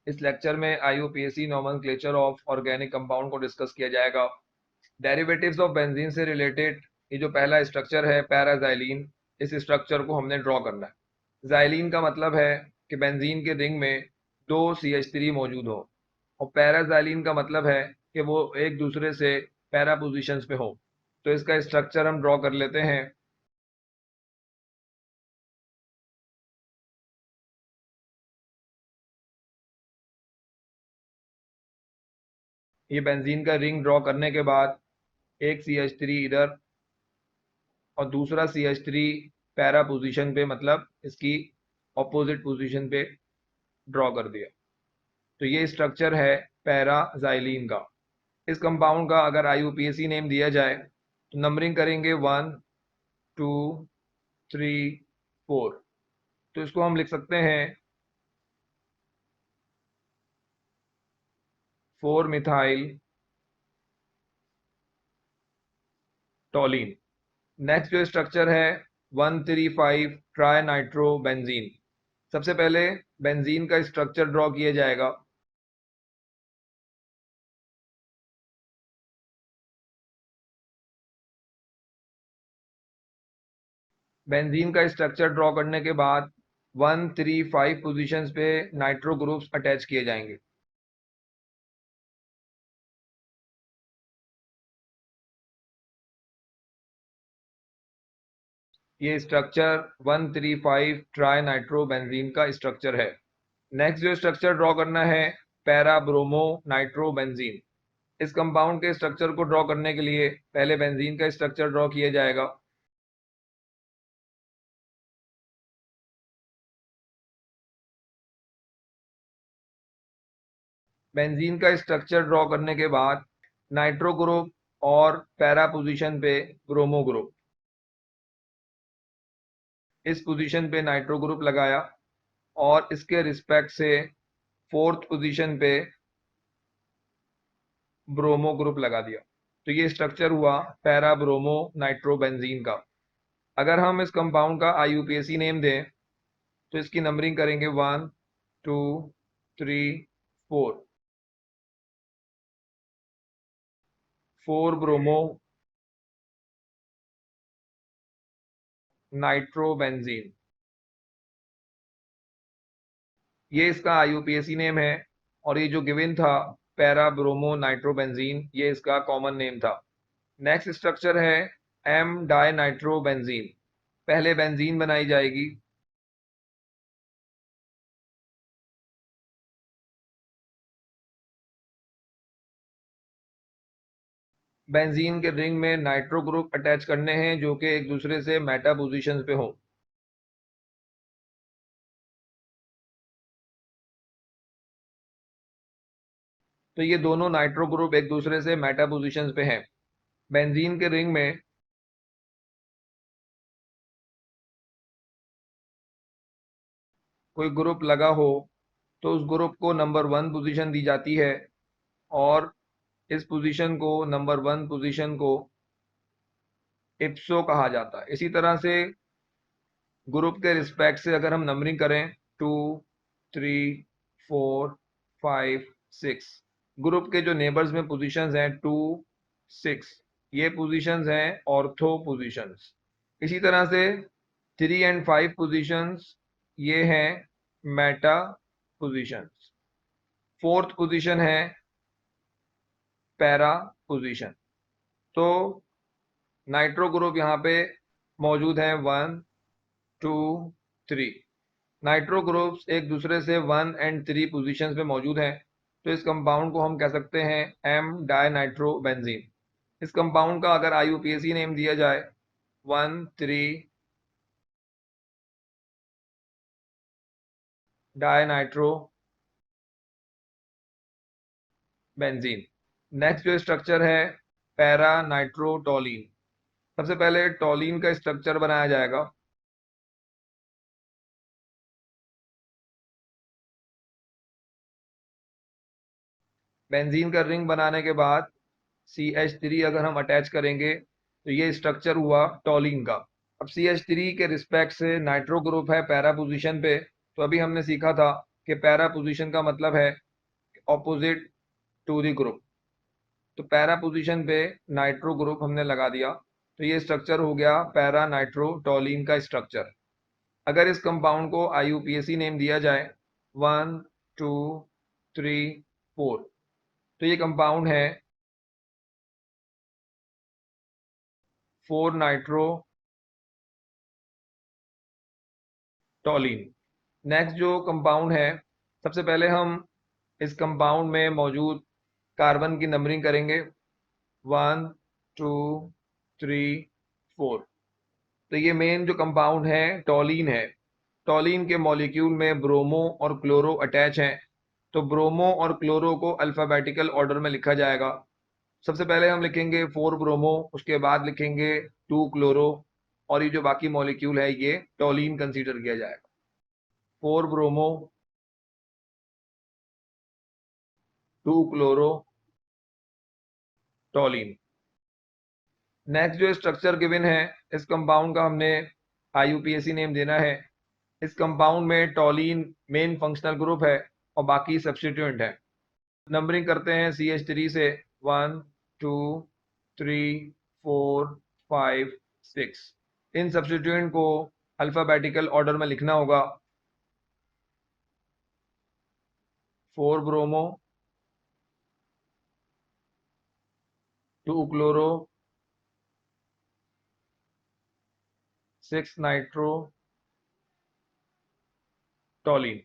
इस लेक्चर में IUPAC nomenclature of organic compound को डिस्कस किया जाएगा। डेरिवेटिव्स ऑफ बेंजीन से रिलेटेड ये जो पहला स्ट्रक्चर है पैराजाइलिन, इस स्ट्रक्चर को हमने ड्रॉ करना है। जाइलिन का मतलब है कि बेंजीन के रिंग में दो CH3 मौजूद हो, और पैराजाइलिन का मतलब है कि वो एक दूसरे से पैरा पोजिशंस पे हो। तो इसका स्ट्रक्चर हम ड्रॉ कर लेते हैं। ये बेंजीन का रिंग ड्रॉ करने के बाद एक CH3 इधर और दूसरा CH3 पैरा पोजीशन पे, मतलब इसकी ऑपोजिट पोजीशन पे ड्रॉ कर दिया। तो ये स्ट्रक्चर है पैराजाइलिन का। इस कंपाउंड का अगर IUPAC नेम दिया जाए तो नंबरिंग करेंगे 1 2 3 4। तो इसको हम लिख सकते हैं 4 मिथाइल टॉलिन। नेक्स्ट जो स्ट्रक्चर है 135 ट्राई नाइट्रो बेंजीन। सबसे पहले बेंजीन का स्ट्रक्चर ड्रॉ किया जाएगा। बेंजीन का स्ट्रक्चर ड्रॉ करने के बाद 135 पोजीशंस पे नाइट्रो ग्रुप्स अटैच किए जाएंगे। ये स्ट्रक्चर 135 ट्राई नाइट्रो बेंजीन का स्ट्रक्चर है। नेक्स्ट जो स्ट्रक्चर ड्रॉ करना है पैरा ब्रोमो नाइट्रो बेंजीन। इस कंपाउंड के स्ट्रक्चर को ड्रॉ करने के लिए पहले बेंजीन का स्ट्रक्चर ड्रॉ किया जाएगा। बेंजीन का स्ट्रक्चर ड्रॉ करने के बाद नाइट्रो ग्रुप और पैरा पोजीशन पे ब्रोमो ग्रुप, इस पोजीशन पे नाइट्रो ग्रुप लगाया और इसके रिस्पेक्ट से फोर्थ पोजीशन पे ब्रोमो ग्रुप लगा दिया। तो ये स्ट्रक्चर हुआ पैरा ब्रोमो नाइट्रो बेंजीन का। अगर हम इस कंपाउंड का IUPAC नेम दें तो इसकी नंबरिंग करेंगे 1 2 3 4। 4 ब्रोमो नाइट्रोबेंजीन, ये इसका IUPAC नेम है। और ये जो गिवन था पैरा ब्रोमो नाइट्रोबेंजीन, ये इसका कॉमन नेम था। नेक्स्ट स्ट्रक्चर है M डाई नाइट्रोबेंजीन। पहले बेंजीन बनाई जाएगी, बेंजीन के रिंग में नाइट्रो ग्रुप अटैच करने हैं जो कि एक दूसरे से मेटा पोजीशंस पे हो। तो ये दोनों नाइट्रो ग्रुप एक दूसरे से मेटा पोजीशंस पे हैं। बेंजीन के रिंग में कोई ग्रुप लगा हो तो उस ग्रुप को नंबर 1 पोजीशन दी जाती है, और इस पोजीशन को, नंबर 1 पोजीशन को इप्सो कहा जाता है। इसी तरह से ग्रुप के रिस्पेक्ट से अगर हम नंबरिंग करें 2 3 4 5 6, ग्रुप के जो नेबर्स में पोजीशंस हैं 2 6, ये पोजीशंस हैं ऑर्थो पोजीशंस। इसी तरह से 3 एंड 5 पोजीशंस ये हैं मेटा पोजीशंस। फोर्थ पोजीशन है पैरा पोजीशन। तो नाइट्रो ग्रुप यहाँ पे मौजूद है 1 2 3। नाइट्रो ग्रुप्स एक दूसरे से 1 एंड 3 पोजीशंस पे मौजूद हैं। तो इस कंपाउंड को हम कह सकते हैं M डाई नाइट्रो बेंजीन। इस कंपाउंड का अगर IUPAC नेम दिया जाए 1 3 डाई नाइट्रो बेंजीन। नेक्स्ट जो स्ट्रक्चर है पैरा नाइट्रोटोलिन। सबसे पहले टोलिन का स्ट्रक्चर बनाया जाएगा। बेंजीन का रिंग बनाने के बाद CH3 अगर हम अटैच करेंगे तो ये स्ट्रक्चर हुआ टोलिन का। अब CH3 के रिस्पेक्ट से नाइट्रो ग्रुप है पैरा पोजीशन पे। तो अभी हमने सीखा था कि पैरा पोजीशन का मतलब है ऑपोजिट टू द ग्रुप। तो पैरा पोजीशन पे नाइट्रो ग्रुप हमने लगा दिया, तो ये स्ट्रक्चर हो गया पैरा नाइट्रोटोलीन का स्ट्रक्चर। अगर इस कंपाउंड को IUPAC नेम दिया जाए 1 2 3 4, तो ये कंपाउंड है 4 नाइट्रोटोलीन। नेक्स्ट जो कंपाउंड है, सबसे पहले हम इस कंपाउंड में मौजूद कार्बन की नंबरिंग करेंगे 1 2 3 4। तो ये मेन जो कंपाउंड है टोलीन है। टोलीन के मॉलिक्यूल में ब्रोमो और क्लोरो अटैच हैं, तो ब्रोमो और क्लोरो को अल्फाबेटिकल ऑर्डर में लिखा जाएगा। सबसे पहले हम लिखेंगे 4 ब्रोमो, उसके बाद लिखेंगे 2 क्लोरो, और ये जो बाकी मॉलिक्यूल है ये टोलीन कंसीडर किया जाएगा। 4 ब्रोमो 2 क्लोरो टोलीन। नेक्स्ट जो स्ट्रक्चर गिवन है, इस कंपाउंड का हमने IUPAC नेम देना है। इस कंपाउंड में टोलीन मेन फंक्शनल ग्रुप है और बाकी सब्स्टिट्यूएंट है। नंबरिंग करते हैं CH3 से 1 2 3 4 5 6। इन सब्स्टिट्यूएंट को अल्फाबेटिकल ऑर्डर में लिखना होगा। 4 ब्रोमो 2 क्लोरो 6 नाइट्रो टोलीन।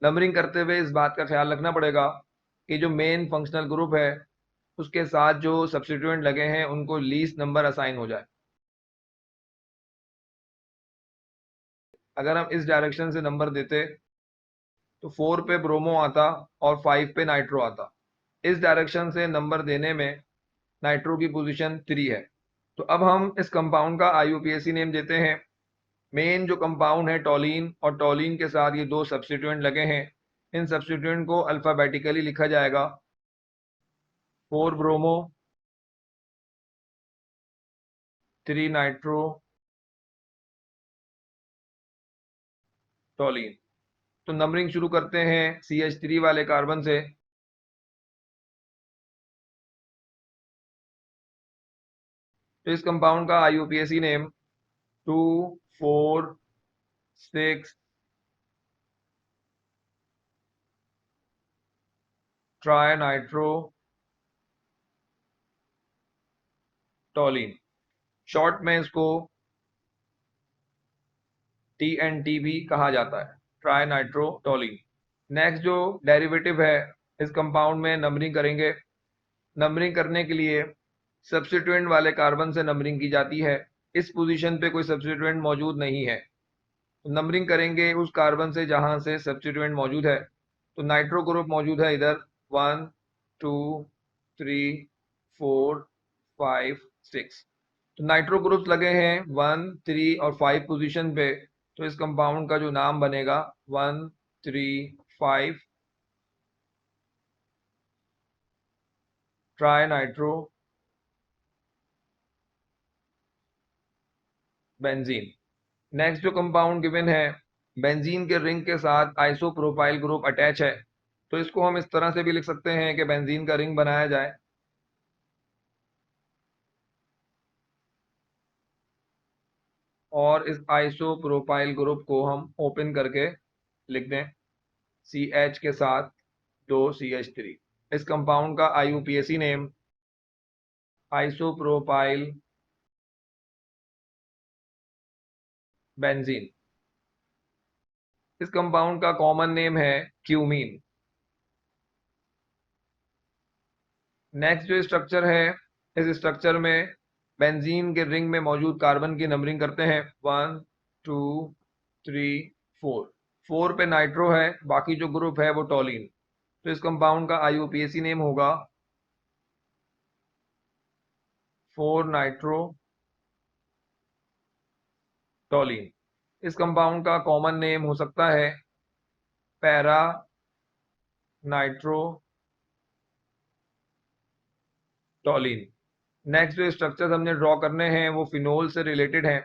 नंबरिंग करते हुए इस बात का ख्याल रखना पड़ेगा कि जो मेन फंक्शनल ग्रुप है उसके साथ जो सब्स्टिट्यूएंट लगे हैं उनको लीस्ट नंबर असाइन हो जाए। अगर हम इस डायरेक्शन से नंबर देते तो 4 पे ब्रोमो आता और 5 पे नाइट्रो आता। इस डायरेक्शन से नंबर देने में नाइट्रो की पोजीशन 3 है। तो अब हम इस कंपाउंड का IUPAC नेम देते हैं। मेन जो कंपाउंड है टोलीन, और टोलीन के साथ ये दो सब्स्टिट्यूएंट लगे हैं, इन सब्स्टिट्यूएंट को अल्फाबेटिकली लिखा जाएगा। 4 ब्रोमो 3 नाइट्रो टोलीन। तो नंबरिंग शुरू करते हैं CH3 वाले कार्बन से। तो इस कंपाउंड का IUPAC name 2 4 6 tri nitro टोलीन। Short में इसको TNT भी कहा जाता है, ट्राई नाइट्रो टोलीन। नेक्स्ट जो डेरिवेटिव है, इस कंपाउंड में नंबरिंग करेंगे। नंबरिंग करने के लिए सब्स्टिट्यूएंट वाले कार्बन से नंबरिंग की जाती है। इस पोजीशन पे कोई सब्स्टिट्यूएंट मौजूद नहीं है, तो नंबरिंग करेंगे उस कार्बन से जहां से सब्स्टिट्यूएंट मौजूद है। तो नाइट्रो ग्रुप मौजूद है इधर 1 2 3 4 5 6। तो नाइट्रो ग्रुप्स लगे हैं 1 3 और 5 पोजीशन पे। तो इस कंपाउंड का जो नाम बनेगा 1 3 5 ट्राई नाइट्रो बेंजीन। नेक्स्ट जो कंपाउंड गिवन है, बेंजीन के रिंग के साथ आइसोप्रोपाइल ग्रुप अटैच है, तो इसको हम इस तरह से भी लिख सकते हैं कि बेंजीन का रिंग बनाया जाए। और इस आइसोप्रोपाइल ग्रुप को हम ओपन करके लिख दें CH के साथ 2 CH3। इस कंपाउंड का IUPAC नेम आइसोप्रोपाइल बेंजीन। इस कंपाउंड का कॉमन नेम है क्यूमीन। नेक्स्ट जो स्ट्रक्चर है, इस स्ट्रक्चर में बेंजीन के रिंग में मौजूद कार्बन की नंबरिंग करते हैं 1 2 3 4। 4 पे नाइट्रो है, बाकी जो ग्रुप है वो टोलीन। तो इस कंपाउंड का IUPAC नेम होगा 4 नाइट्रो टोलीन। इस कंपाउंड का कॉमन नेम हो सकता है पैरा नाइट्रो टोलीन। नेक्स्ट जो स्ट्रक्चर हमने ड्रॉ करने हैं वो फिनोल से रिलेटेड हैं।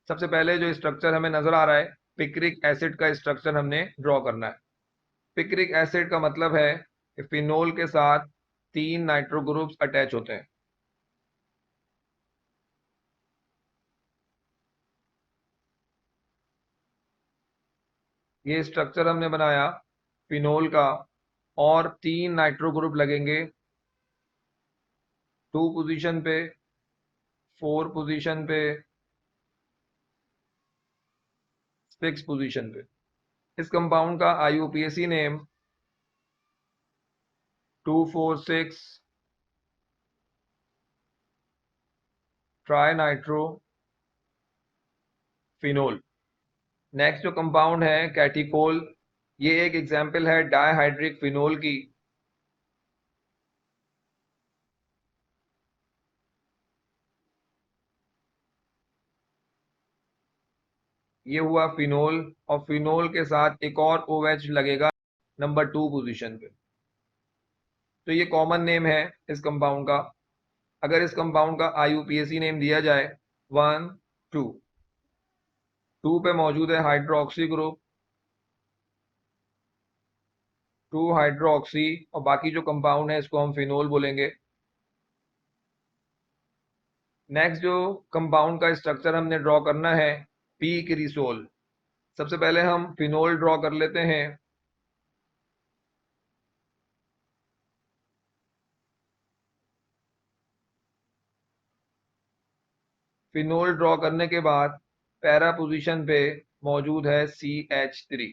सबसे पहले जो स्ट्रक्चर हमें नजर आ रहा है, पिक्रिक एसिड का स्ट्रक्चर हमने ड्रॉ करना है। पिक्रिक एसिड का मतलब है कि फिनोल के साथ 3 नाइट्रो ग्रुप्स अटैच होते हैं। ये स्ट्रक्चर हमने बनाया फिनोल का, और 3 नाइट्रो ग्रुप लगेंगे 2 पोजीशन पे, 4 पोजीशन पे, 6 पोजीशन पे। इस कंपाउंड का IUPAC name 2,4,6 tri nitro phenol. Next जो कंपाउंड है कैटिकोल, ये एक एग्जाम्पल है डाइहाइड्रिक फिनोल की। ये हुआ फिनोल, और फिनोल के साथ एक और OH लगेगा नंबर 2 पोजीशन पे। तो ये कॉमन नेम है इस कंपाउंड का। अगर इस कंपाउंड का IUPAC नेम दिया जाए 1, 2, 2 पे मौजूद है हाइड्रोक्सी ग्रुप, 2 हाइड्रोक्सी, और बाकी जो कंपाउंड है इसको हम फिनोल बोलेंगे। नेक्स्ट जो कंपाउंड का स्ट्रक्चर हमने ड्रॉ करना है पी क्रिसोल। सबसे पहले हम फिनोल ड्रॉ कर लेते हैं। फिनोल ड्रॉ करने के बाद पैरा पोजीशन पे मौजूद है CH3।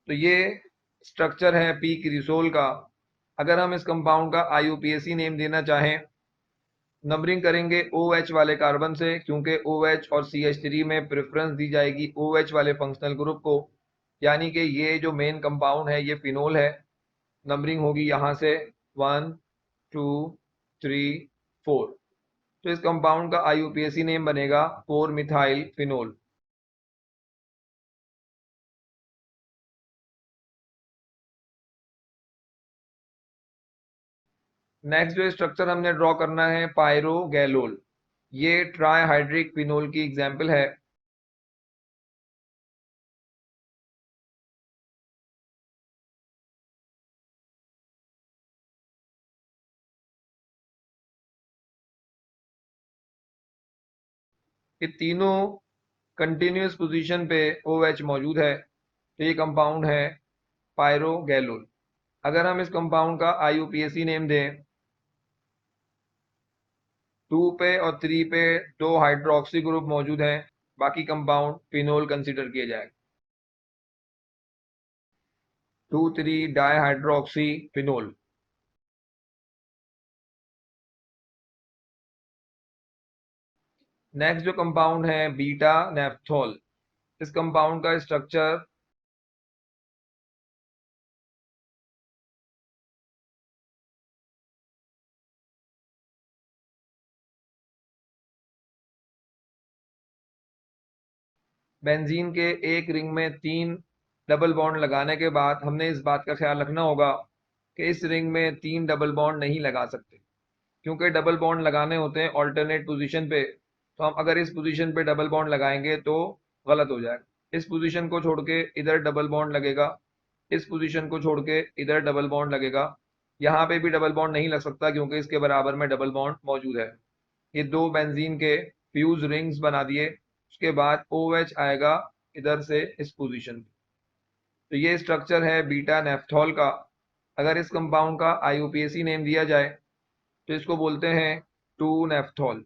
तो ये स्ट्रक्चर है पी क्रिसोल का। अगर हम इस कंपाउंड का IUPAC नेम देना चाहें, नंबरिंग करेंगे OH वाले कार्बन से, क्योंकि OH और CH3 में प्रेफरेंस दी जाएगी OH वाले फंक्शनल ग्रुप को, यानी कि ये जो मेन कंपाउंड है ये फिनोल है। नंबरिंग होगी यहाँ से 1, 2, 3, 4। तो इस कंपाउंड का IUPAC नेम बनेगा 4 मिथाइल फिनोल। नेक्स्ट जो स्ट्रक्चर हमने ड्रॉ करना है पायरोगैलोल। ये ट्राइहाइड्रिक फिनोल की एग्जाम्पल है। ये तीनों कंटिन्यूस पोजीशन पे OH मौजूद है, तो ये कंपाउंड है पायरोगैलोल। अगर हम इस कंपाउंड का IUPAC नेम दें, 2 पे और 3 पे 2 हाइड्रोक्सी ग्रुप मौजूद हैं, बाकी कंपाउंड फिनोल कंसीडर किए जाए। 2,3 डाइहाइड्रोक्सी फिनोल। नेक्स्ट जो कंपाउंड है बीटा नेफ्थोल। इस कंपाउंड का स्ट्रक्चर बेंजीन के एक रिंग में 3 डबल बॉन्ड लगाने के बाद हमने इस बात का ख्याल रखना होगा कि इस रिंग में 3 डबल बॉन्ड नहीं लगा सकते, क्योंकि डबल बॉन्ड लगाने होते हैं ऑल्टरनेट पोजीशन पे। तो हम अगर इस पोजीशन पे डबल बॉन्ड लगाएंगे तो गलत हो जाएगा। इस पोजीशन को छोड़ के इधर डबल बॉन्ड लगेगा, इस पोजीशन को छोड़ के इधर डबल बॉन्ड लगेगा। यहाँ पे भी डबल बॉन्ड नहीं लग सकता क्योंकि इसके बराबर में डबल बॉन्ड मौजूद है। ये 2 बेंजीन के फ्यूज रिंग्स बना दिए, उसके बाद OH आएगा इधर से इस पोजीशन पे। तो ये स्ट्रक्चर है बीटा नेफ्थॉल का। अगर इस कंपाउंड का IUPAC नेम दिया जाए तो इसको बोलते हैं 2 नेफ्थॉल।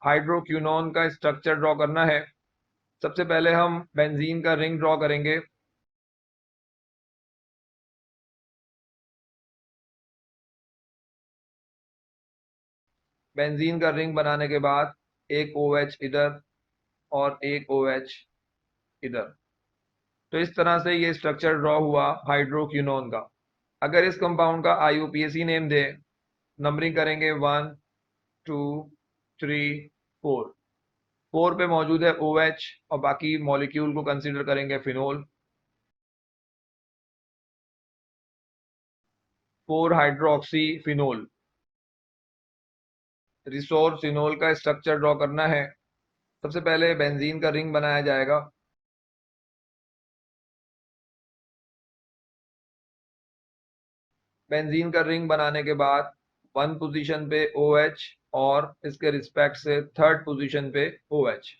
हाइड्रोक्विनोन का स्ट्रक्चर ड्रॉ करना है। सबसे पहले हम बेंजीन का रिंग ड्रॉ करेंगे। बेंजीन का रिंग बनाने के बाद एक OH इधर और एक OH इधर। तो इस तरह से ये स्ट्रक्चर ड्रॉ हुआ हाइड्रोक्विनोन का। अगर इस कंपाउंड का IUPAC नेम दे, नंबरिंग करेंगे 1, 2, 3, 4। 4 पे मौजूद है OH, और बाकी मॉलिक्यूल को कंसीडर करेंगे फिनोल। 4 hydroxy phenol. रिसोर्सिनोल का स्ट्रक्चर ड्रॉ करना है। सबसे पहले बेंजीन का रिंग बनाया जाएगा। बेंजीन का रिंग बनाने के बाद 1 पोजीशन पे OH और इसके रिस्पेक्ट से 3rd पोजीशन पे OH।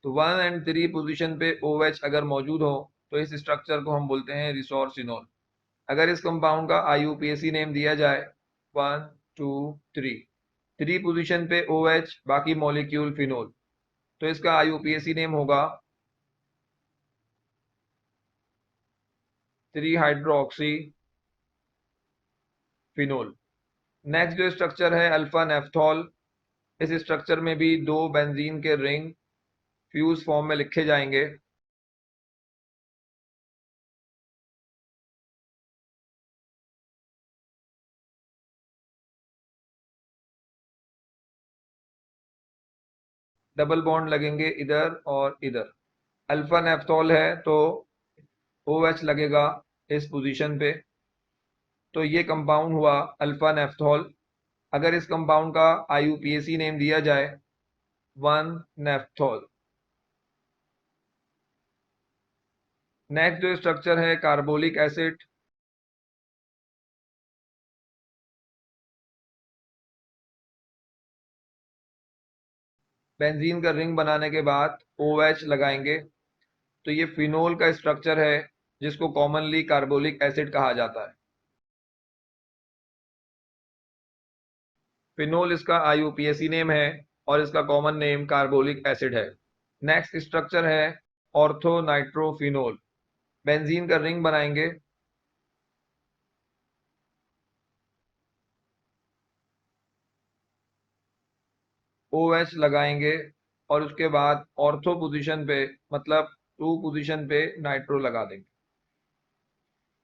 तो 1 एंड 3 पोजीशन पे OH अगर मौजूद हो तो इस स्ट्रक्चर को हम बोलते हैं रिसोर्सिनोल। अगर इस कंपाउंड का IUPAC नेम दिया जाए 1 2 3 पोजीशन पे OH, बाकी मॉलिक्यूल फिनोल, तो इसका IUPAC नेम होगा 3 हाइड्रोक्सी फिनोल। नेक्स्ट जो स्ट्रक्चर है अल्फा नेफ्थॉल। इस स्ट्रक्चर में भी 2 बेंजीन के रिंग फ्यूज फॉर्म में लिखे जाएंगे। डबल बॉन्ड लगेंगे इधर और इधर। अल्फा नेफ्थॉल है तो OH लगेगा इस पोजीशन पे, तो ये कंपाउंड हुआ अल्फा नेफ्थॉल। अगर इस कंपाउंड का IUPAC नेम दिया जाए 1 नेफ्थॉल। नेक्स्ट जो स्ट्रक्चर है कार्बोलिक एसिड। बेंजीन का रिंग बनाने के बाद OH लगाएंगे, तो ये फिनोल का स्ट्रक्चर है जिसको कॉमनली कार्बोलिक एसिड कहा जाता है। फिनोल इसका IUPAC नेम है और इसका कॉमन नेम कार्बोलिक एसिड है। नेक्स्ट स्ट्रक्चर है ऑर्थो नाइट्रोफिनोल। बेंजीन का रिंग बनाएंगे, OH लगाएंगे और उसके बाद ऑर्थो पोजीशन पे मतलब 2 पोजीशन पे नाइट्रो लगा देंगे।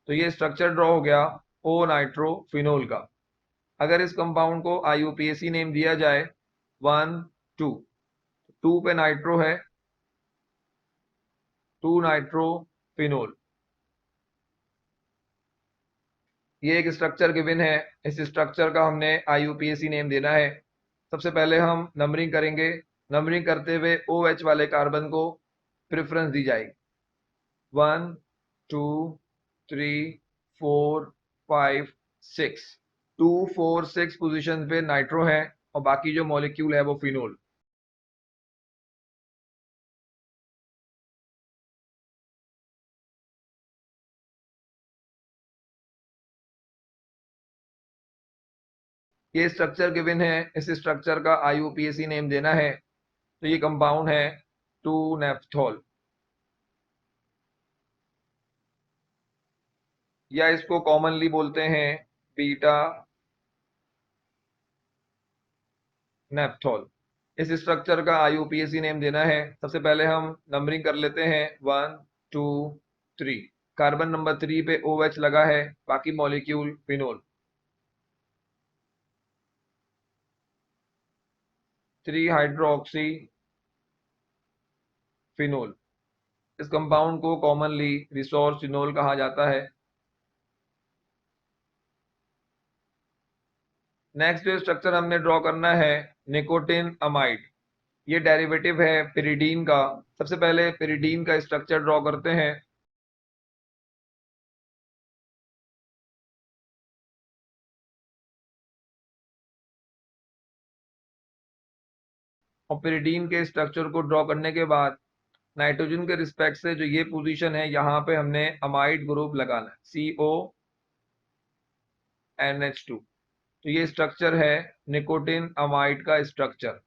तो ये स्ट्रक्चर ड्रॉ हो गया ओ नाइट्रोफिनोल का। अगर इस कंपाउंड को IUPAC नेम दिया जाए 1 2, 2 पे नाइट्रो है 2 नाइट्रोफिनोल। ये एक स्ट्रक्चर गिवन है। इस स्ट्रक्चर का हमने IUPAC नेम देना है। सबसे पहले हम नंबरिंग करेंगे। नंबरिंग करते हुए OH वाले कार्बन को प्रेफरेंस दी जाएगी। 1 2 3 4 5 6। 2 4 6 पोजीशन पे नाइट्रो है और बाकी जो मॉलिक्यूल है वो फिनोल। ये स्ट्रक्चर गिवन है। इस स्ट्रक्चर का IUPAC नेम देना है, तो ये कंपाउंड है 2 नेफ्थॉल, या इसको कॉमनली बोलते हैं बीटा नेफ्थॉल। इस स्ट्रक्चर का IUPAC नेम देना है। सबसे पहले हम नंबरिंग कर लेते हैं 1 2 3। कार्बन नंबर 3 पे OH लगा है, बाकी मॉलिक्यूल फिनोल। 3 hydroxy phenol. इस कंपाउंड को कॉमनली रिसोर्सिनोल कहा जाता है। नेक्स्ट जो स्ट्रक्चर हमने ड्रॉ करना है निकोटिन अमाइड। ये डेरिवेटिव है पिरिडीन का। सबसे पहले पिरिडीन का स्ट्रक्चर ड्रॉ करते हैं। और पिरिडीन के स्ट्रक्चर को ड्रॉ करने के बाद नाइट्रोजन के रिस्पेक्ट से जो ये पोजीशन है यहाँ पे हमने अमाइड ग्रुप लगाना है CONH2। तो ये स्ट्रक्चर है निकोटिन अमाइड का स्ट्रक्चर।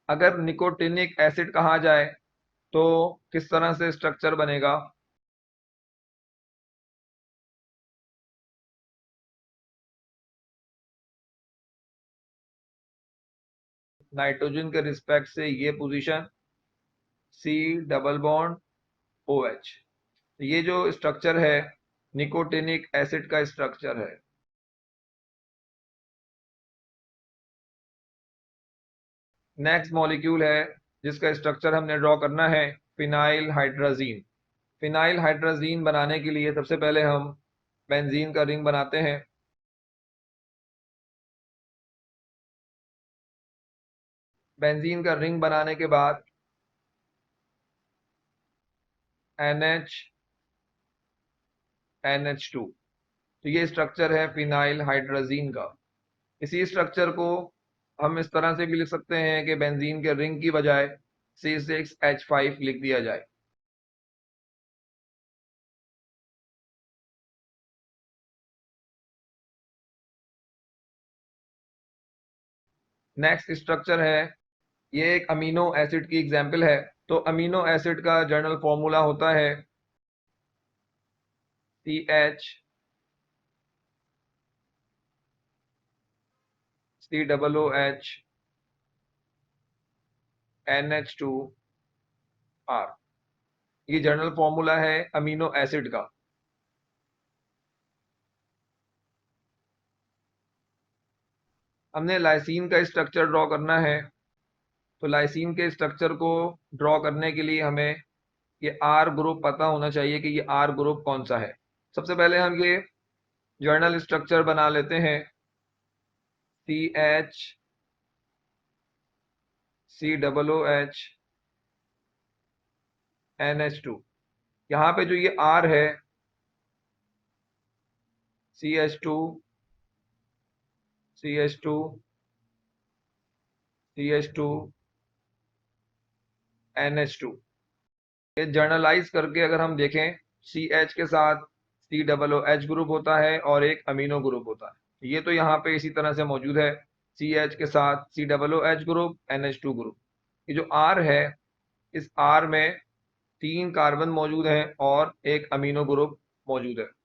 अगर निकोटिनिक एसिड कहा जाए तो किस तरह से स्ट्रक्चर बनेगा। नाइट्रोजन के रिस्पेक्ट से ये position C double bond OH। ये जो स्ट्रक्चर है निकोटिनिक एसिड का स्ट्रक्चर है। नेक्स्ट मॉलिक्यूल है जिसका स्ट्रक्चर हमने ड्रॉ करना है फिनाइल हाइड्राजीन। फिनाइल हाइड्राजीन बनाने के लिए सबसे पहले हम बेंजीन का रिंग बनाते हैं। बेंजीन का रिंग बनाने के बाद NH2। तो ये स्ट्रक्चर है फिनाइल हाइड्राजीन का। इसी स्ट्रक्चर को हम इस तरह से भी लिख सकते हैं कि बेंजीन के रिंग की बजाय C6H5 लिख दिया जाए। नेक्स्ट स्ट्रक्चर है, ये एक अमीनो एसिड की एग्जाम्पल है। तो अमीनो एसिड का जनरल फॉर्मूला होता है CH, COOH, NH2R। ये जनरल फॉर्मूला है अमीनो एसिड का। हमने लाइसीन का स्ट्रक्चर ड्रॉ करना है। तो लाइसीन के स्ट्रक्चर को ड्रॉ करने के लिए हमें ये आर ग्रुप पता होना चाहिए कि ये आर ग्रुप कौन सा है। सबसे पहले हम ये जर्नल स्ट्रक्चर बना लेते हैं। CH, COOH, NH2। यहाँ पे जो ये R है, CH2, CH2, CH2, NH2। ये जर्नलाइज करके अगर हम देखें, CH के साथ COOH ग्रुप होता है और एक अमीनो ग्रुप होता है। ये तो यहाँ पे इसी तरह से मौजूद है, CH के साथ COOH ग्रुप, NH2 ग्रुप। ये जो R है, इस R में 3 कार्बन मौजूद हैं और एक अमीनो ग्रुप मौजूद है।